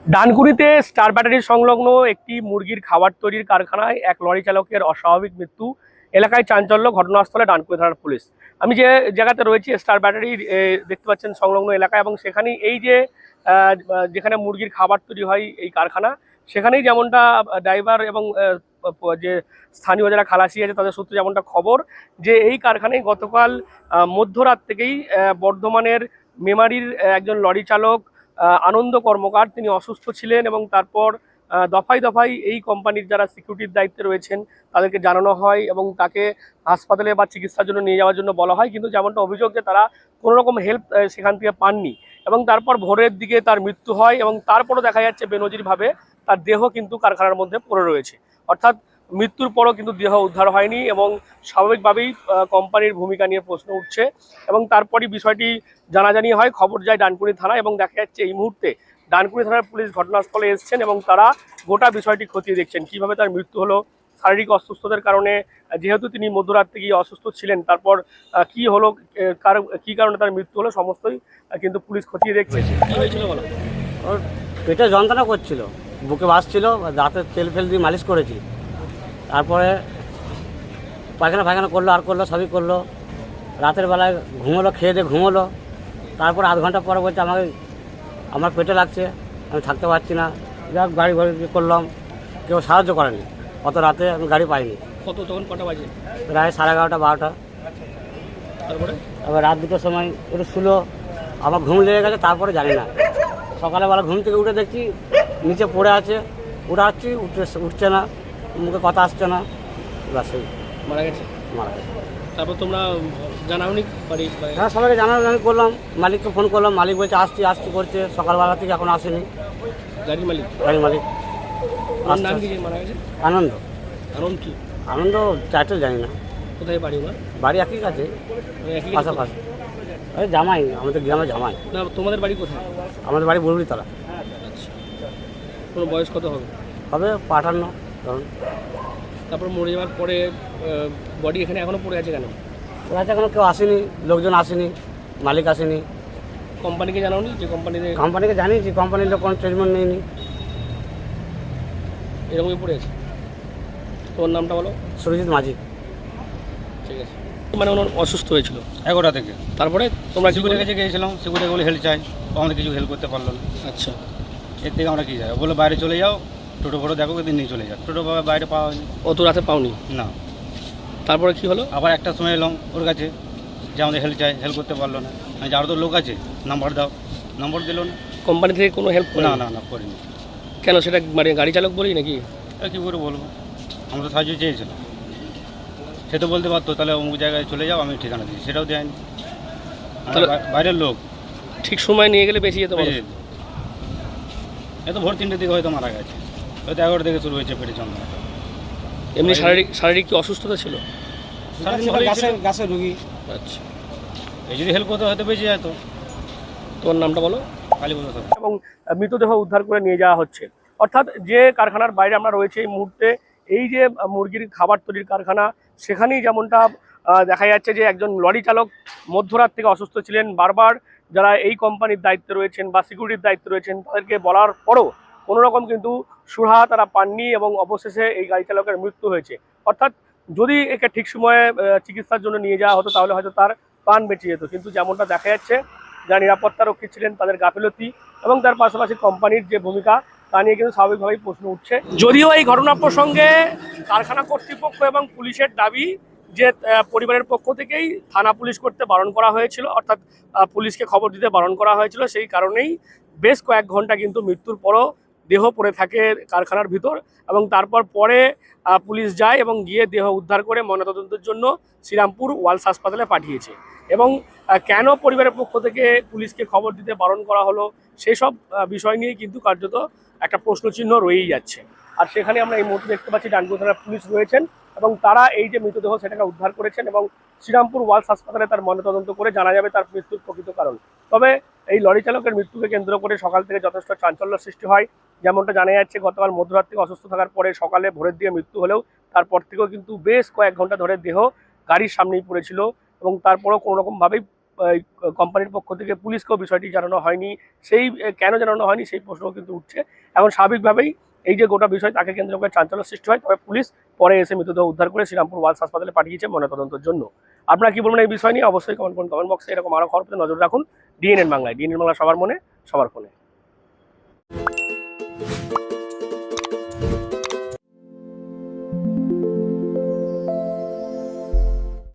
ডানকুনিতে star battery সংলগ্ন একটি মুরগির খাবার তৈরির কারখানায় এক লরি চালকের অস্বাভাবিক মৃত্যু। এলাকায় চাঞ্চল্য, ঘটনাস্থলে ডানকুনি থানার পুলিশ। আমি যে জায়গাতে রয়েছি স্টার ব্যাটারির দেখতে পাচ্ছেন সংলগ্ন এলাকা, এবং সেখানেই এই যে যেখানে মুরগির খাবার তৈরি হয় এই কারখানা, সেখানেই যেমনটা ড্রাইভার এবং যে স্থানীয় যারা খালাসি আছে তাদের সূত্রে যেমনটা খবর, যে এই কারখানায় গতকাল মধ্যরাত থেকেই বর্ধমানের মেমারির একজন লরি চালক আনন্দ কর্মকার তিনি অসুস্থ ছিলেন, এবং তারপর দফায় দফায় এই কোম্পানির যারা সিকিউরিটির দায়িত্বে রয়েছেন তাদেরকে জানানো হয় এবং তাকে হাসপাতালে বা চিকিৎসার জন্য নিয়ে যাওয়ার জন্য বলা হয়, কিন্তু যেমনটা অভিযোগ যে তারা কোনো রকম হেল্প সেখান থেকে পাননি, এবং তারপর ভোরের দিকে তার মৃত্যু হয়, এবং তারপরও দেখা যাচ্ছে বেনজিরভাবে তার দেহ কিন্তু কারখানার মধ্যে পড়ে রয়েছে। অর্থাৎ মৃত্যুর পরও কিন্তু দেহ উদ্ধার হয়নি, এবং স্বাভাবিকভাবেই কোম্পানির ভূমিকা নিয়ে প্রশ্ন উঠছে, এবং তারপরই বিষয়টি জানাজানি হয়, খবর যায় ডানকুনি থানা, এবং দেখা যাচ্ছে এই মুহূর্তে ডানকুনি থানার পুলিশ ঘটনাস্থলে এসেছেন এবং তারা গোটা বিষয়টি খতিয়ে দেখছেন কিভাবে তার মৃত্যু হলো, শারীরিক অসুস্থতার কারণে, যেহেতু তিনি মধ্যরাত থেকেই অসুস্থ ছিলেন, তারপর কি হলো, কি কারণে তার মৃত্যু হলো, সমস্তই কিন্তু পুলিশ খতিয়ে দেখছে। কি হয়েছিল বলো? ওর পেটে যন্ত্রণা করছিল, বুকে বাসছিল, দাঁতে তেল ফেল দিয়ে মালিশ করেছি। তারপরে পায়খানা ফায়খানা করলো, আর করলো, সবই করলো। রাতের বেলায় ঘুমোলো, খেয়ে দিয়ে ঘুমোলো। তারপর আধ ঘন্টা পরে বলছে আমার পেটে লাগছে, আমি থাকতে পারছি না। যাক গাড়ি করলাম, কেউ সাহায্য করেনি। অত রাতে আমি গাড়ি পাইনি। তখন কটা বাজে? প্রায় 11:30 12টা। তারপরে এবার রাত 2টোর সময় একটু শুলো, আমার ঘুম লেগে গেছে, তারপরে জানি না। সকালবেলা ঘুম থেকে উঠে দেখছি নিচে পড়ে আছে, উঠাচ্ছি, উঠছে না, মুখে কথা আসছে না, বাস মারা গেছে। মারা গেছে। তারপর তোমরা জানাওনি বাড়ি? হ্যাঁ, সবাইকে জানানো আমি করলাম, মালিককে ফোন করলাম, মালিক বলছে আসছি করছে, সকালবেলা থেকে এখন আসেনি। গাড়ির মালিক? গাড়ির মালিক। নাম কি মারা গেছে? আনন্দ। আনন্দ কি? আনন্দ টাইটেল জানি না। কোথায় বাড়ি ওনার? বাড়ি একই কাছে, পাশাপাশি। ওই জামাই, আমাদের গ্রামে জামাই। না, তোমাদের বাড়ি কোথায়? আমাদের বাড়ি বুড়ুলিতলা। আচ্ছা, তোমার বয়স কত হবে? হবে 58 ধরুন। তারপর মরে যাওয়ার পরে বডি এখানে এখনো পড়ে আছে কেন? ওর কাছে এখনো কেউ আসেনি, লোকজন আসেনি, মালিক আসেনি। কোম্পানিকে জানাওনি? যে কোম্পানিকে জানিয়েছি, কোম্পানির লোক কোনো ট্রিটমেন্ট নেয়নি। এরকমই পড়ে আছে। তোমার নামটা বলো? সুরজিৎ মাঝি। ঠিক আছে। মানে ওনার অসুস্থ হয়েছিল 11টা থেকে। তারপরে তোমরা সিকিউরিটির কাছে গিয়েছিলাম, সিকিউরিটি বলে হেল্প চাই, আমাদের কিছু হেল্প করতে পারলো না। আচ্ছা, এর থেকে আমরা কী যাই, বলে বাইরে চলে যাও, টোটো ফোটো দেখো, কিন্তু নিয়ে চলে যাও। টোটো বাইরে পাওয়া হয়নি। অত রাতে পাওনি? না। তারপরে কি হলো? আবার একটা সময় এলাম ওর কাছে, যে আমাদের হেল্প চাই, হেল্প করতে পারলো না। আমি যে আরও তো লোক আছে, নাম্বার দাও, নম্বর দিল না। কোম্পানি থেকে কোনো হেল্প? না না না, করিনি। কেন? সেটা মানে গাড়ি চালক বলি নাকি? কী করে বলবো, আমরা তো সাহায্য চেয়েছিলাম। সে তো বলতে পারতো তাহলে অমুক জায়গায় চলে যাও, আমি ঠিকানা দিই, সেটাও দেয়নি। বাইরের লোক ঠিক সময় নিয়ে গেলে বেশি যেতে পারে। এত ভোর 3টের দিকে হয়তো মারা গেছে, হয়তো 11টা থেকে শুরু হয়েছে পেটে যন্ত্রণা। এমনি শারীরিক কি অসুস্থতা ছিল? গাছের রুগী। আচ্ছা, এই যদি হেল্প করতে হয়তো বেঁচে যেত। তোমার নামটা বলো? কালীপদ। এবং মৃতদেহ উদ্ধার করে নিয়ে যাওয়া হচ্ছে। অর্থাৎ যে কারখানার বাইরে আমরা রয়েছে এই মুহূর্তে, এই যে মুরগির খাবার তৈরির কারখানা, সেখানেই যেমনটা দেখা যাচ্ছে যে একজন লরি চালক মধ্যরাত থেকে অসুস্থ ছিলেন। বারবার যারা এই কোম্পানির দায়িত্বে রয়েছেন বা সিকিউরিটির দায়িত্বে রয়েছেন তাদেরকে বলার পরও কোনো রকম কিন্তু সুরাহা তারা পাননি, এবং অবশেষে এই গাড়ি চালকের মৃত্যু হয়েছে। অর্থাৎ যদি একে ঠিক সময়ে চিকিৎসার জন্য নিয়ে যাওয়া হতো তাহলে হয়তো তার প্রাণ বেঁচে যেত, কিন্তু যেমনটা দেখা যাচ্ছে যারা নিরাপত্তা রক্ষী ছিলেন তাদের গাফিলতি এবং তার পাশাপাশি কোম্পানির যে ভূমিকা তা নিয়ে কিন্তু স্বাভাবিকভাবেই প্রশ্ন উঠছে। যদিও এই ঘটনা প্রসঙ্গে কারখানা কর্তৃপক্ষ এবং পুলিশের দাবি যে পরিবারের পক্ষ থেকেই থানা পুলিশ করতে বারণ করা হয়েছিল, অর্থাৎ পুলিশকে খবর দিতে বারণ করা হয়েছিল, সেই কারণেই বেশ কয়েক ঘন্টা কিন্তু মৃত্যুর পরও দেহ পড়ে থাকে কারখানার ভিতর, এবং তারপর পরে পুলিশ যায় এবং গিয়ে দেহ উদ্ধার করে ময়নাতদন্তের জন্য শ্রীরামপুর ওয়ালস হাসপাতালে পাঠিয়েছে। এবং কেন পরিবারের পক্ষ থেকে পুলিশকে খবর দিতে বারণ করা হলো সেই সব বিষয় নিয়ে কিন্তু কার্যত একটা প্রশ্নচিহ্ন রয়েই যাচ্ছে। আর সেখানে আমরা এই মুহূর্তে দেখতে পাচ্ছি ডানকুনি থানার পুলিশ রয়েছেন, এবং তারা এই যে মৃতদেহ সেটাকে উদ্ধার করেছেন, এবং শ্রীরামপুর ওয়ালস হাসপাতালে তার ময়নাতদন্ত করে জানা যাবে তার মৃত্যুর প্রকৃত কারণ। তবে এই লরি চালকের মৃত্যুকে কেন্দ্র করে সকাল থেকে যথেষ্ট চাঞ্চল্য সৃষ্টি হয়। যেমনটা জানা যাচ্ছে গতকাল মধ্যরাত থেকে অসুস্থ থাকার পরে সকালে ভোরের দিকে মৃত্যু হলেও তারপর থেকেও কিন্তু বেশ কয়েক ঘন্টা ধরে দেহ গাড়ির সামনেই পড়েছিল, এবং তারপরও কোনো রকমভাবেই কোম্পানির পক্ষ থেকে পুলিশকেও বিষয়টি জানানো হয়নি, সেই কেন জানানো হয়নি সেই প্রশ্ন কিন্তু উঠছে। এখন স্বাভাবিকভাবেই এই যে গোটা বিষয় তাকে কেন্দ্র করে চাঞ্চল্য সৃষ্টি হয়, তবে পুলিশ পরে এসে মৃতদেহ উদ্ধার করে শ্রীরামপুর ওয়ালস হাসপাতালে পাঠিয়েছে ময়নাতদন্তের জন্য। আপনারা কি বলবেন এই বিষয় নিয়ে অবশ্যই কমেন্ট করুন কমেন্ট বক্সে। এরকম আরও খবর পেতে নজর রাখুন ডিএনএন বাংলায়। ডিএনএন বাংলা সবার মনে সবার ফোনে।